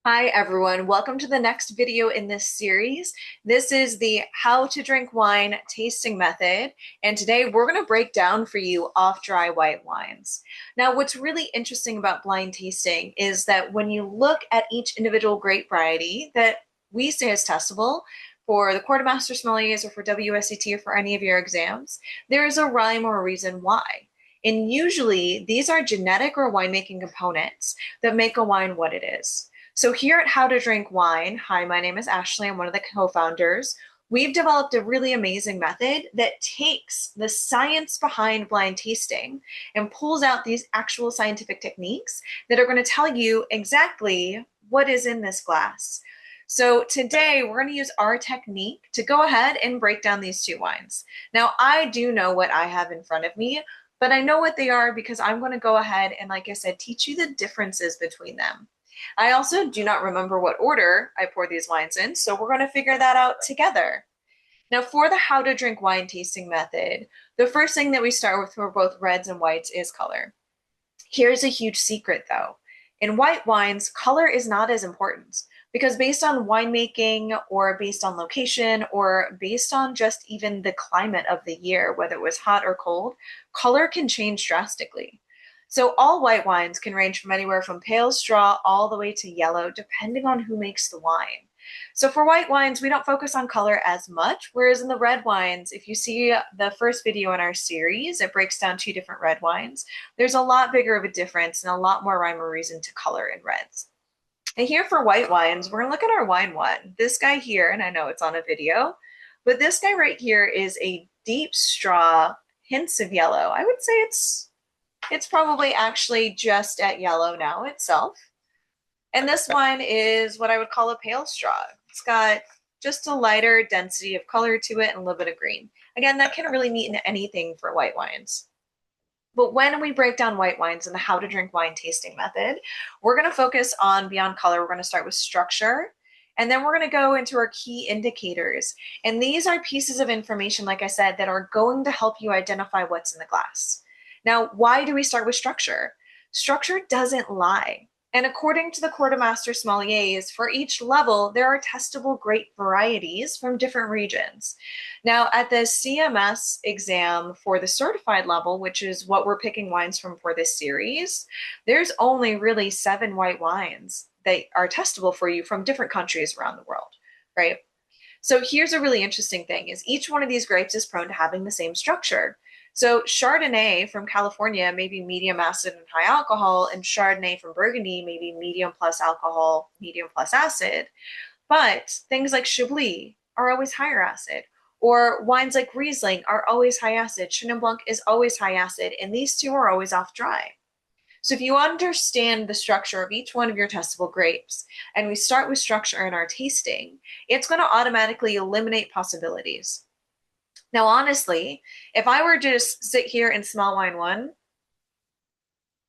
Hi everyone, welcome to the next video in this series. This is the how to drink wine tasting method, and today we're going to break down for you off-dry white wines. Now, what's really interesting about blind tasting is that when you look at each individual grape variety that we say is testable for the quartermaster sommeliers or for WSET or for any of your exams, there is a rhyme or a reason why. And usually these are genetic or winemaking components that make a wine what it is. So here at How to Drink Wine, hi, my name is Ashley. I'm one of the co-founders. We've developed a really amazing method that takes the science behind blind tasting and pulls out these actual scientific techniques that are going to tell you exactly what is in this glass. So today we're going to use our technique to go ahead and break down these two wines. Now, I do know what I have in front of me, but I know what they are because I'm going to go ahead and, like I said, teach you the differences between them. I also do not remember what order I pour these wines in, so we're going to figure that out together. Now, for the how to drink wine tasting method, the first thing that we start with for both reds and whites is color. Here's a huge secret though. In white wines, color is not as important because based on winemaking or based on location or based on just even the climate of the year, whether it was hot or cold, color can change drastically. So all white wines can range from anywhere from pale straw all the way to yellow, depending on who makes the wine. So for white wines, we don't focus on color as much, whereas in the red wines, if you see the first video in our series, it breaks down two different red wines. There's a lot bigger of a difference and a lot more rhyme or reason to color in reds. And here for white wines, we're gonna look at our wine one. This guy here, and I know it's on a video, but this guy right here is a deep straw, hints of yellow. I would say it's probably actually just at yellow now itself. And this one is what I would call a pale straw. It's got just a lighter density of color to it and a little bit of green. Again, that can really mean anything for white wines. But when we break down white wines in the how to drink wine tasting method, we're going to focus on beyond color. We're going to start with structure, and then we're going to go into our key indicators. And these are pieces of information, like I said, that are going to help you identify what's in the glass. Now, why do we start with structure? Structure doesn't lie. And according to the quartermaster sommeliers, for each level, there are testable grape varieties from different regions. Now, at the CMS exam for the certified level, which is what we're picking wines from for this series, there's only really 7 white wines that are testable for you from different countries around the world, right? So here's a really interesting thing is each one of these grapes is prone to having the same structure. So Chardonnay from California may be medium acid and high alcohol, and Chardonnay from Burgundy may be medium plus alcohol, medium plus acid. But things like Chablis are always higher acid, or wines like Riesling are always high acid. Chenin Blanc is always high acid, and these two are always off dry. So if you understand the structure of each one of your testable grapes, and we start with structure in our tasting, it's going to automatically eliminate possibilities. Now, honestly, if I were to just sit here and smell wine one,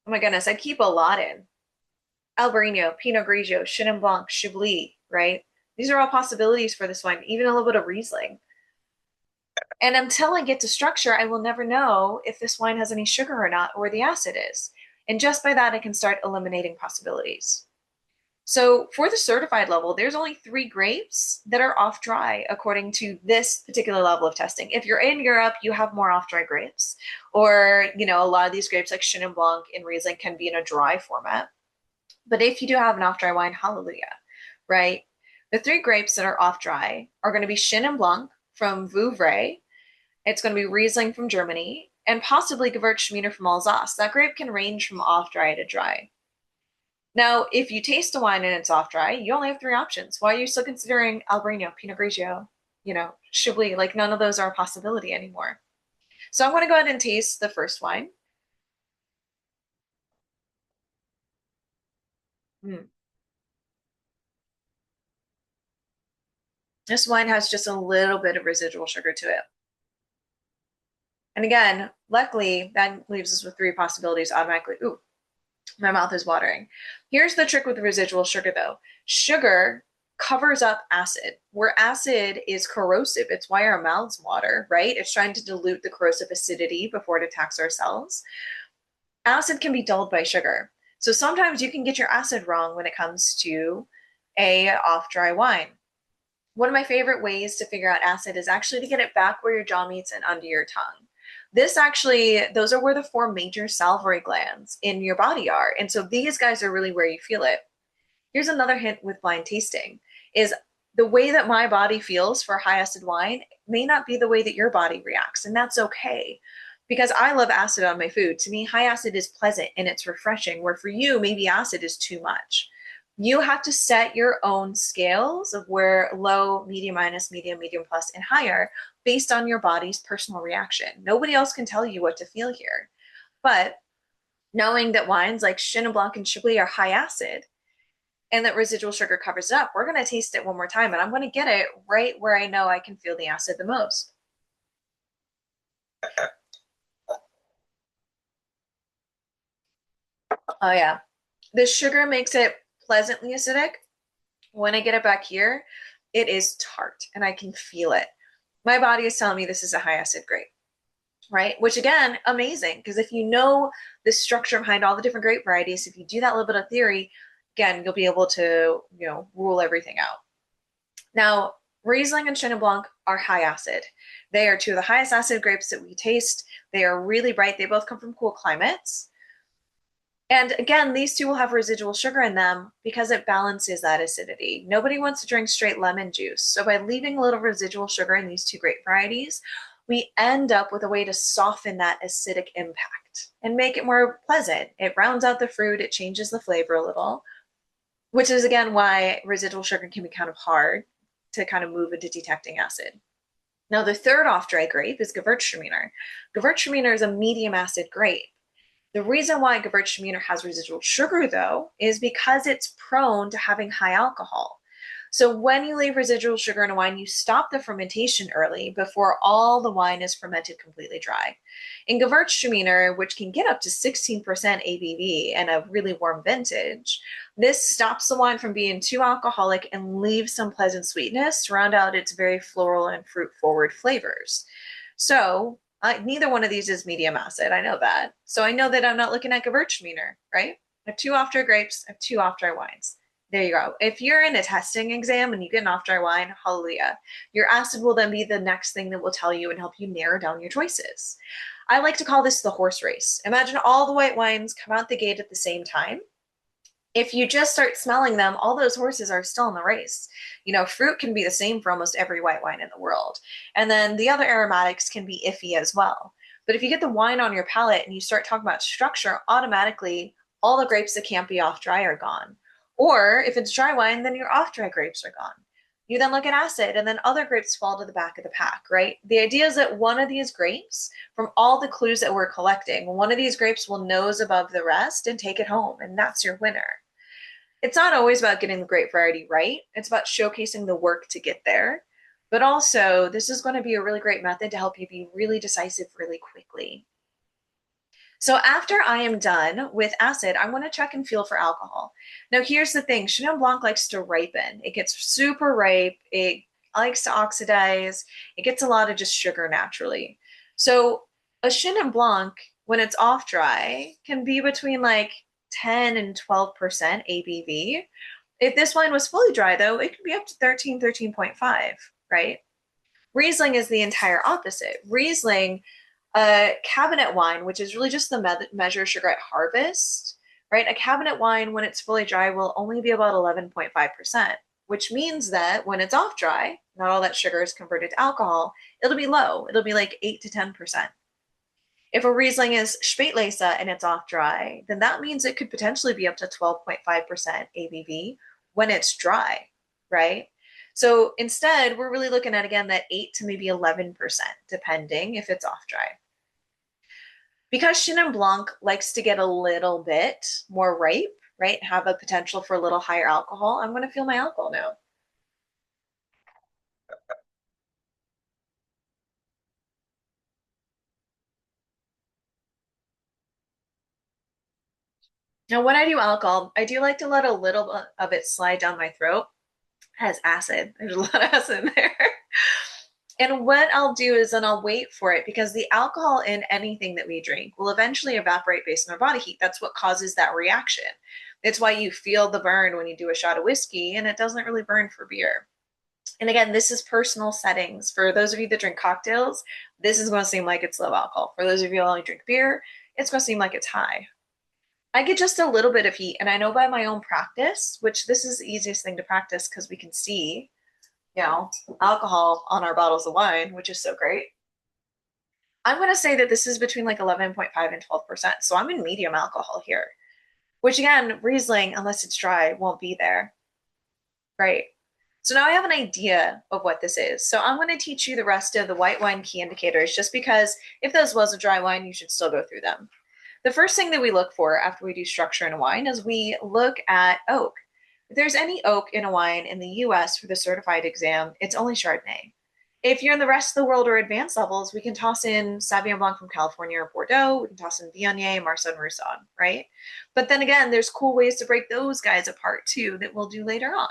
oh my goodness, I'd keep a lot in. Albarino, Pinot Grigio, Chenin Blanc, Chablis, right? These are all possibilities for this wine, even a little bit of Riesling. And until I get to structure, I will never know if this wine has any sugar or not, or where the acid is. And just by that, I can start eliminating possibilities. So for the certified level, there's only 3 grapes that are off dry according to this particular level of testing. If you're in Europe, you have more off dry grapes. Or, a lot of these grapes like Chenin Blanc and Riesling can be in a dry format. But if you do have an off dry wine, hallelujah, right? The 3 grapes that are off dry are going to be Chenin Blanc from Vouvray. It's going to be Riesling from Germany and possibly Gewürztraminer from Alsace. That grape can range from off dry to dry. Now, if you taste a wine and it's off dry, you only have 3 options. Why are you still considering Albarino, Pinot Grigio, Chablis? Like none of those are a possibility anymore. So I'm going to go ahead and taste the first wine. Mm. This wine has just a little bit of residual sugar to it. And again, luckily, that leaves us with 3 possibilities automatically. Ooh, my mouth is watering. Here's the trick with the residual sugar, though. Sugar covers up acid, where acid is corrosive. It's why our mouths water, right? It's trying to dilute the corrosive acidity before it attacks our cells. Acid can be dulled by sugar. So sometimes you can get your acid wrong when it comes to a off-dry wine. One of my favorite ways to figure out acid is actually to get it back where your jaw meets and under your tongue. This actually, those are where the four major salivary glands in your body are. And so these guys are really where you feel it. Here's another hint with wine tasting is the way that my body feels for high acid wine may not be the way that your body reacts. And that's okay because I love acid on my food. To me, high acid is pleasant and it's refreshing, where for you, maybe acid is too much. You have to set your own scales of where low, medium minus, medium, medium plus, and higher based on your body's personal reaction. Nobody else can tell you what to feel here. But knowing that wines like Chenin Blanc and Chablis are high acid and that residual sugar covers it up, we're going to taste it one more time and I'm going to get it right where I know I can feel the acid the most. Oh, yeah. The sugar makes it pleasantly acidic. When I get it back here, it is tart and I can feel it. My body is telling me this is a high acid grape, right? Which again, amazing, because if you know the structure behind all the different grape varieties, if you do that little bit of theory, again, you'll be able to, rule everything out. Now, Riesling and Chenin Blanc are high acid. They are two of the highest acid grapes that we taste. They are really bright. They both come from cool climates. And again, these two will have residual sugar in them because it balances that acidity. Nobody wants to drink straight lemon juice. So by leaving a little residual sugar in these two grape varieties, we end up with a way to soften that acidic impact and make it more pleasant. It rounds out the fruit, it changes the flavor a little, which is again why residual sugar can be kind of hard to kind of move into detecting acid. Now, the third off-dry grape is Gewürztraminer. Gewürztraminer is a medium acid grape. The reason why Gewürztraminer has residual sugar, though, is because it's prone to having high alcohol. So when you leave residual sugar in a wine, you stop the fermentation early before all the wine is fermented completely dry. In Gewürztraminer, which can get up to 16% ABV and a really warm vintage, this stops the wine from being too alcoholic and leaves some pleasant sweetness to round out its very floral and fruit-forward flavors. So neither one of these is medium acid. I know that. So I know that I'm not looking at Gewürztraminer, right? I have two off-dry grapes, I have two off-dry wines. There you go. If you're in a testing exam and you get an off-dry wine, hallelujah. Your acid will then be the next thing that will tell you and help you narrow down your choices. I like to call this the horse race. Imagine all the white wines come out the gate at the same time. If you just start smelling them, all those horses are still in the race. Fruit can be the same for almost every white wine in the world. And then the other aromatics can be iffy as well. But if you get the wine on your palate and you start talking about structure, automatically all the grapes that can't be off dry are gone. Or if it's dry wine, then your off dry grapes are gone. You then look at acid, and then other grapes fall to the back of the pack, right? The idea is that one of these grapes, from all the clues that we're collecting, one of these grapes will nose above the rest and take it home, and that's your winner. It's not always about getting the grape variety right. It's about showcasing the work to get there. But also, this is going to be a really great method to help you be really decisive really quickly. So after I am done with acid, I want to check and feel for alcohol. Now, here's the thing. Chenin Blanc likes to ripen. It gets super ripe. It likes to oxidize. It gets a lot of just sugar naturally. So a Chenin Blanc, when it's off dry, can be between like 10 and 12% ABV. If this wine was fully dry, though, it could be up to 13, 13.5, right? Riesling is the entire opposite. Riesling, a cabinet wine, which is really just the measure sugar at harvest, right? A cabinet wine, when it's fully dry, will only be about 11.5%, which means that when it's off dry, not all that sugar is converted to alcohol, it'll be low. It'll be like 8 to 10%. If a Riesling is Spätlese and it's off dry, then that means it could potentially be up to 12.5% ABV when it's dry, right? So instead, we're really looking at, again, that 8 to maybe 11%, depending if it's off dry. Because Chenin Blanc likes to get a little bit more ripe, right, have a potential for a little higher alcohol, I'm going to feel my alcohol now. Now, when I do alcohol, I do like to let a little bit of it slide down my throat. It has acid. There's a lot of acid in there. And what I'll do is then I'll wait for it because the alcohol in anything that we drink will eventually evaporate based on our body heat. That's what causes that reaction. It's why you feel the burn when you do a shot of whiskey, and it doesn't really burn for beer. And again, this is personal settings. For those of you that drink cocktails, this is going to seem like it's low alcohol. For those of you who only drink beer, it's going to seem like it's high. I get just a little bit of heat, and I know by my own practice, which this is the easiest thing to practice because we can see, alcohol on our bottles of wine, which is so great. I'm going to say that this is between like 11.5 and 12%. So I'm in medium alcohol here, which again, Riesling, unless it's dry, won't be there. Right. So now I have an idea of what this is. So I'm going to teach you the rest of the white wine key indicators just because if this was a dry wine, you should still go through them. The first thing that we look for after we do structure in a wine is we look at oak. If there's any oak in a wine in the US for the certified exam, it's only Chardonnay. If you're in the rest of the world or advanced levels, we can toss in Sauvignon Blanc from California or Bordeaux. We can toss in Viognier, Marsanne, and Roussanne, right? But then again, there's cool ways to break those guys apart too that we'll do later on.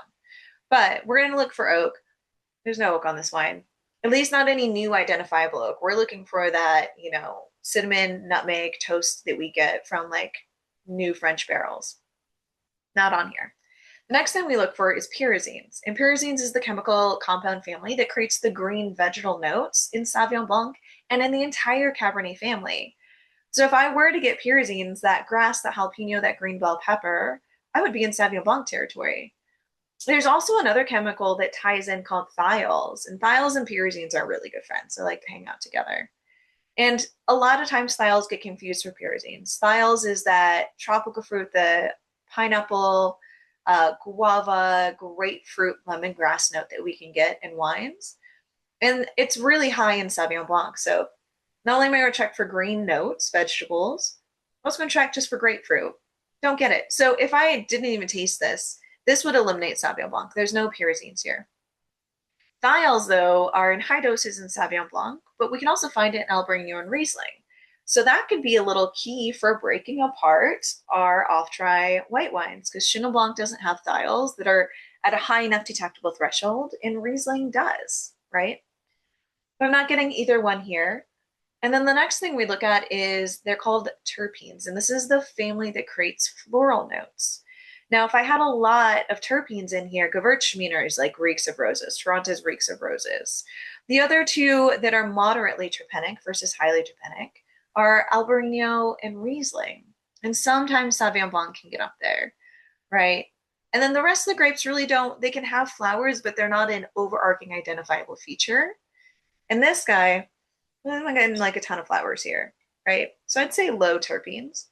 But we're going to look for oak. There's no oak on this wine. At least not any new identifiable oak. We're looking for that, cinnamon, nutmeg, toast that we get from like new French barrels. Not on here. The next thing we look for is pyrazines. And pyrazines is the chemical compound family that creates the green vegetal notes in Sauvignon Blanc and in the entire Cabernet family. So if I were to get pyrazines, that grass, that jalapeno, that green bell pepper, I would be in Sauvignon Blanc territory. There's also another chemical that ties in called thiols, and thiols and pyrazines are really good friends. They like to hang out together. And a lot of times thiols get confused for pyrazines. Thiols is that tropical fruit, the pineapple, guava, grapefruit, lemongrass note that we can get in wines. And it's really high in Sauvignon Blanc. So not only am I going to check for green notes, vegetables, I'm also going to check just for grapefruit. Don't get it. So if I didn't even taste this, this would eliminate Sauvignon Blanc. There's no pyrazines here. Thiols, though, are in high doses in Sauvignon Blanc, but we can also find it in Albarino and Riesling. So that could be a little key for breaking apart our off-dry white wines, because Chenin Blanc doesn't have thiols that are at a high enough detectable threshold, and Riesling does, right? But I'm not getting either one here. And then the next thing we look at is they're called terpenes, and this is the family that creates floral notes. Now, if I had a lot of terpenes in here, Gewürztraminer like reeks of roses, Toronto's reeks of roses. The other two that are moderately terpenic versus highly terpenic are Albarino and Riesling. And sometimes Sauvignon Blanc can get up there, right? And then the rest of the grapes really don't, they can have flowers, but they're not an overarching identifiable feature. And this guy, I'm getting like a ton of flowers here, right? So I'd say low terpenes.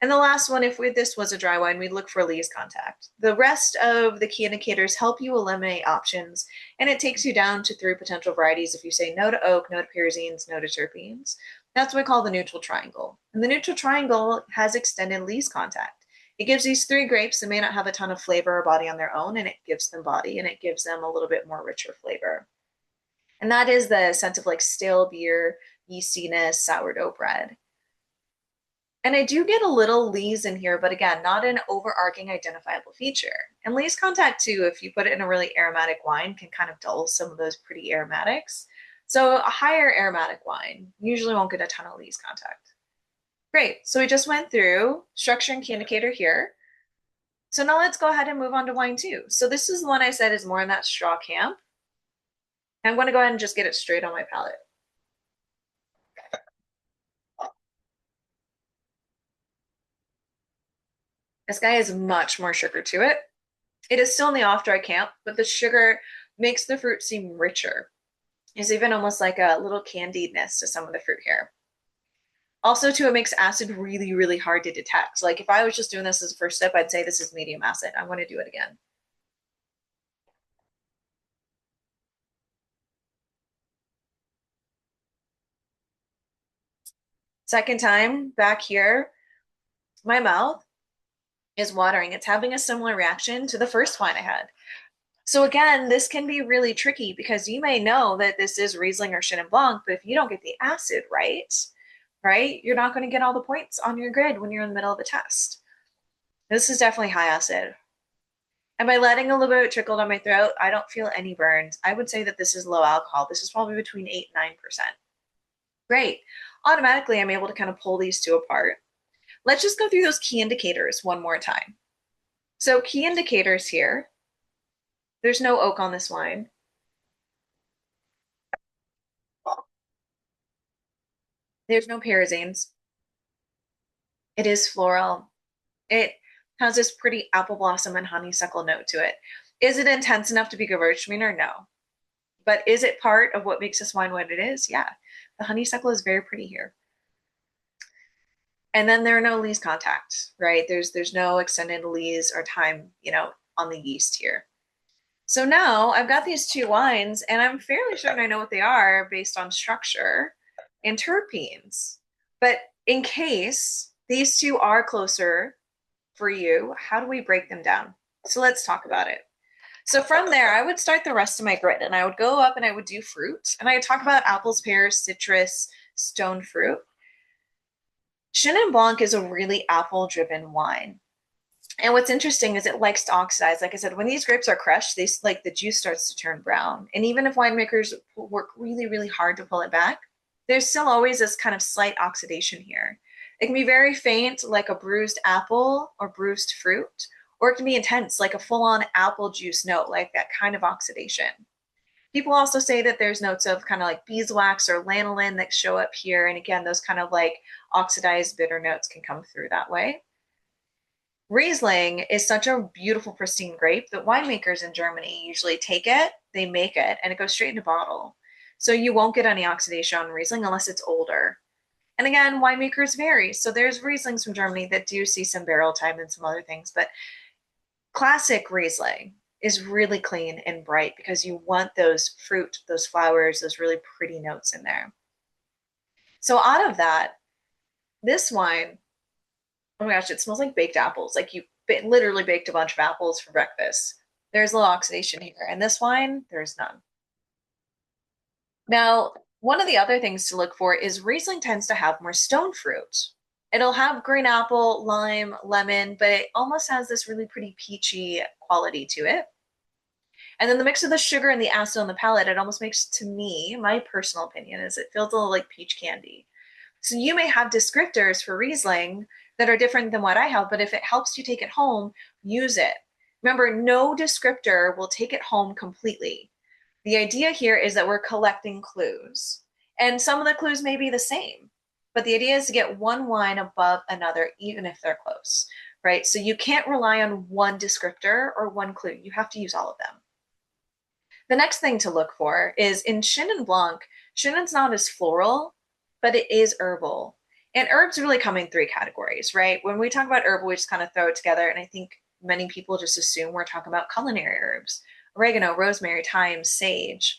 And the last one, if this was a dry wine, we'd look for lees contact. The rest of the key indicators help you eliminate options, and it takes you down to 3 potential varieties if you say no to oak, no to pyrazines, no to terpenes. That's what we call the neutral triangle. And the neutral triangle has extended lees contact. It gives these 3 grapes that may not have a ton of flavor or body on their own, and it gives them body, and it gives them a little bit more richer flavor. And that is the sense of like stale beer, yeastiness, sourdough bread. And I do get a little lees in here, but again, not an overarching identifiable feature. And lees contact too, if you put it in a really aromatic wine, can kind of dull some of those pretty aromatics. So a higher aromatic wine usually won't get a ton of lees contact. Great, so we just went through structure and key indicator here. So now let's go ahead and move on to wine 2. So this is the one I said is more in that straw camp. I'm going to go ahead and just get it straight on my palate. This guy has much more sugar to it. It is still in the off-dry camp, but the sugar makes the fruit seem richer. There's even almost like a little candiedness to some of the fruit here. Also, too, it makes acid really, really hard to detect. Like if I was just doing this as a first step, I'd say this is medium acid. I want to do it again. Second time back here, my mouth is watering. It's having a similar reaction to the first wine I had. So again, this can be really tricky because you may know that this is Riesling or Chenin Blanc, but if you don't get the acid right, you're not going to get all the points on your grid when you're in the middle of a test. This is definitely high acid. And by letting a little bit trickle down my throat, I don't feel any burns. I would say that this is low alcohol. This is probably between 8 and 9%. Great. Automatically, I'm able to kind of pull these two apart. Let's just go through those key indicators one more time. So key indicators here. There's no oak on this wine. There's no paraxanes. It is floral. It has this pretty apple blossom and honeysuckle note to it. Is it intense enough to be Gewürztraminer? No. But is it part of what makes this wine what it is? Yeah. The honeysuckle is very pretty here. And then there are no lees contact, right? There's no extended lees or time, on the yeast here. So now I've got these two wines, and I'm fairly certain I know what they are based on structure and terpenes. But in case these two are closer for you, how do we break them down? So let's talk about it. So from there, I would start the rest of my grid, and I would go up and I would do fruit, and I would talk about apples, pears, citrus, stone fruit. Chenin Blanc is a really apple-driven wine. And what's interesting is it likes to oxidize. Like I said, when these grapes are crushed, they like the juice starts to turn brown. And even if winemakers work really, really hard to pull it back, there's still always this kind of slight oxidation here. It can be very faint, like a bruised apple or bruised fruit, or it can be intense, like a full-on apple juice note, like that kind of oxidation. People also say that there's notes of kind of like beeswax or lanolin that show up here. And again, those kind of like oxidized bitter notes can come through that way. Riesling is such a beautiful, pristine grape that winemakers in Germany usually take it, they make it, and it goes straight into bottle. So you won't get any oxidation on Riesling unless it's older. And again, winemakers vary. So there's Rieslings from Germany that do see some barrel time and some other things, but classic Riesling is really clean and bright because you want those fruit, those flowers, those really pretty notes in there. So out of that, this wine, oh my gosh, it smells like baked apples. Like you literally baked a bunch of apples for breakfast. There's a little oxidation here. And this wine, there's none. Now, one of the other things to look for is Riesling tends to have more stone fruit. It'll have green apple, lime, lemon, but it almost has this really pretty peachy quality to it. And then the mix of the sugar and the acid on the palate, it almost makes, to me, my personal opinion is it feels a little like peach candy. So you may have descriptors for Riesling that are different than what I have, but if it helps you take it home, use it. Remember, no descriptor will take it home completely. The idea here is that we're collecting clues. And some of the clues may be the same, but the idea is to get one wine above another, even if they're close, right? So you can't rely on one descriptor or one clue. You have to use all of them. The next thing to look for is in Chenin Blanc, Chenin's not as floral, but it is herbal. And herbs really come in three categories, right? When we talk about herbal, we just kind of throw it together. And I think many people just assume we're talking about culinary herbs, oregano, rosemary, thyme, sage.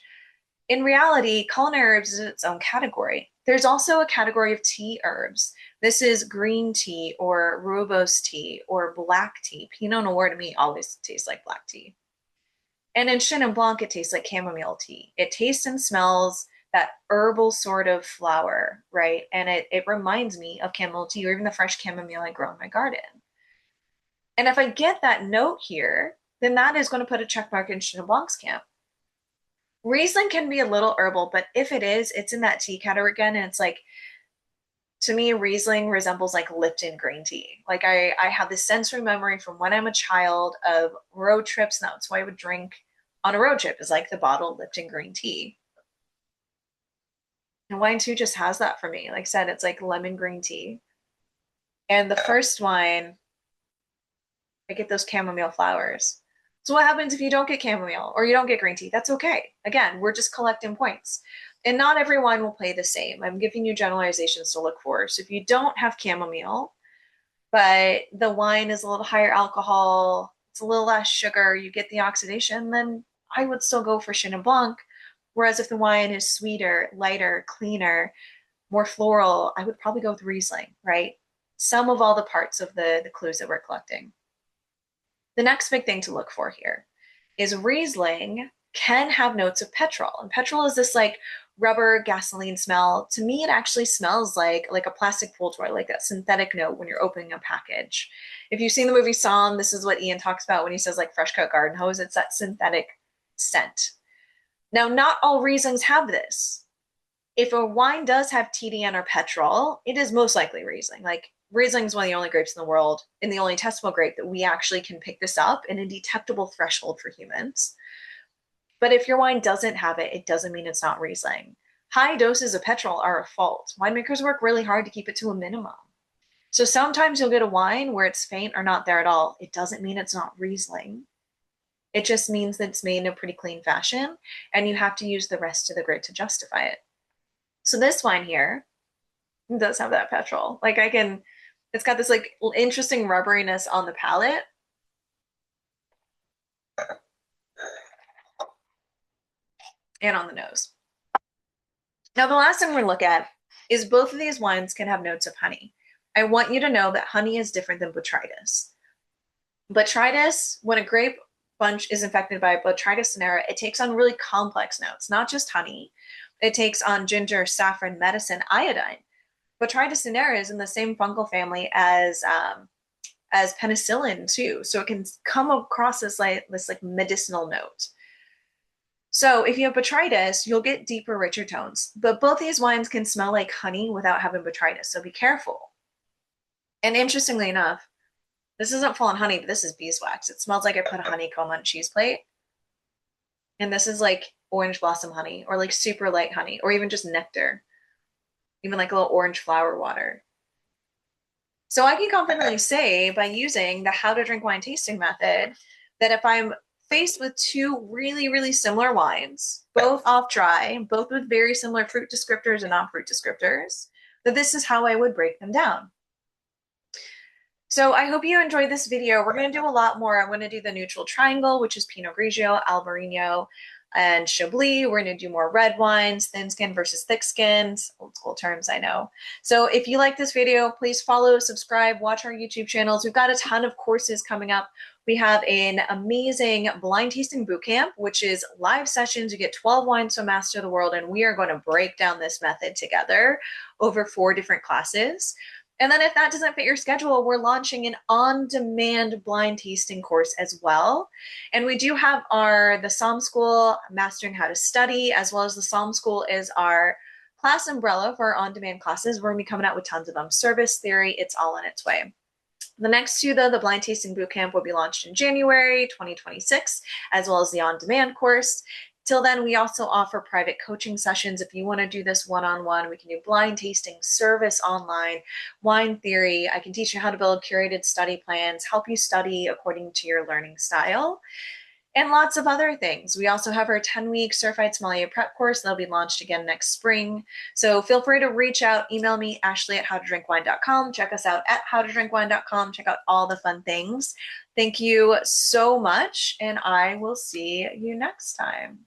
In reality, culinary herbs is its own category. There's also a category of tea herbs. This is green tea or rooibos tea or black tea. Pinot Noir to me always tastes like black tea. And in Chenin Blanc, it tastes like chamomile tea. It tastes and smells that herbal sort of flower, right? And it reminds me of chamomile tea or even the fresh chamomile I grow in my garden. And if I get that note here, then that is going to put a check mark in Chenin Blanc's camp. Riesling can be a little herbal, but if it is, it's in that tea category again. And it's like, to me, Riesling resembles like Lipton green tea. Like I have this sensory memory from when I'm a child of road trips, and that's why I would drink on a road trip is like the bottled Lipton green tea. And wine too just has that for me. Like I said, it's like lemon green tea. And the first wine, I get those chamomile flowers. So what happens if you don't get chamomile or you don't get green tea? That's okay. Again, we're just collecting points. And not every wine will play the same. I'm giving you generalizations to look for. So if you don't have chamomile, but the wine is a little higher alcohol, it's a little less sugar, you get the oxidation, then I would still go for Chenin Blanc. Whereas if the wine is sweeter, lighter, cleaner, more floral, I would probably go with Riesling, right? Some of all the parts of the clues that we're collecting. The next big thing to look for here is Riesling can have notes of petrol. And petrol is this like rubber gasoline smell. To me, it actually smells like a plastic pool toy, like that synthetic note when you're opening a package. If you've seen the movie Somm, this is what Ian talks about when he says like fresh cut garden hose. It's that synthetic scent. Now, not all Rieslings have this. If a wine does have TDN or petrol, it is most likely Riesling. Like Riesling is one of the only grapes in the world, and the only testable grape that we actually can pick this up in a detectable threshold for humans. But if your wine doesn't have it, it doesn't mean it's not Riesling. High doses of petrol are a fault. Winemakers work really hard to keep it to a minimum. So sometimes you'll get a wine where it's faint or not there at all. It doesn't mean it's not Riesling. It just means that it's made in a pretty clean fashion, and you have to use the rest of the grape to justify it. So this wine here does have that petrol. Like it's got this like interesting rubberiness on the palate. And on the nose. Now, the last thing we're going to look at is both of these wines can have notes of honey. I want you to know that honey is different than botrytis. Botrytis, when a grape bunch is infected by Botrytis cinerea, it takes on really complex notes, not just honey. It takes on ginger, saffron, medicine, iodine. Botrytis cinerea is in the same fungal family as penicillin too, so it can come across this like medicinal note. So if you have botrytis, you'll get deeper, richer tones. But both these wines can smell like honey without having botrytis, so be careful. And interestingly enough, this isn't full on honey, but this is beeswax. It smells like I put a honeycomb on a cheese plate. And this is like orange blossom honey, or like super light honey, or even just nectar, even like a little orange flower water. So I can confidently say, by using the how to drink wine tasting method, that if I'm faced with two really, really similar wines, both off dry, both with very similar fruit descriptors and non-fruit descriptors, that this is how I would break them down. So I hope you enjoyed this video. We're going to do a lot more. I'm going to do the neutral triangle, which is Pinot Grigio, Albarino, and Chablis. We're going to do more red wines, thin skin versus thick skins, old school terms, I know. So if you like this video, please follow, subscribe, watch our YouTube channels. We've got a ton of courses coming up. We have an amazing blind tasting bootcamp, which is live sessions. You get 12 wines to master the world, and we are going to break down this method together over 4 different classes. And then if that doesn't fit your schedule, we're launching an on-demand blind tasting course as well. And we do have the Somm School Mastering How to Study, as well as the Somm School is our class umbrella for our on-demand classes. We're going to be coming out with tons of them. Service theory, it's all on its way. The next two, though, the Blind Tasting Bootcamp will be launched in January 2026, as well as the on-demand course. Till then, we also offer private coaching sessions. If you want to do this one-on-one, we can do blind tasting, service online, wine theory. I can teach you how to build curated study plans, help you study according to your learning style, and lots of other things. We also have our 10-week Certified Sommelier Prep course that'll be launched again next spring. So feel free to reach out, email me, Ashley@howtodrinkwine.com. Check us out at howtodrinkwine.com. Check out all the fun things. Thank you so much, and I will see you next time.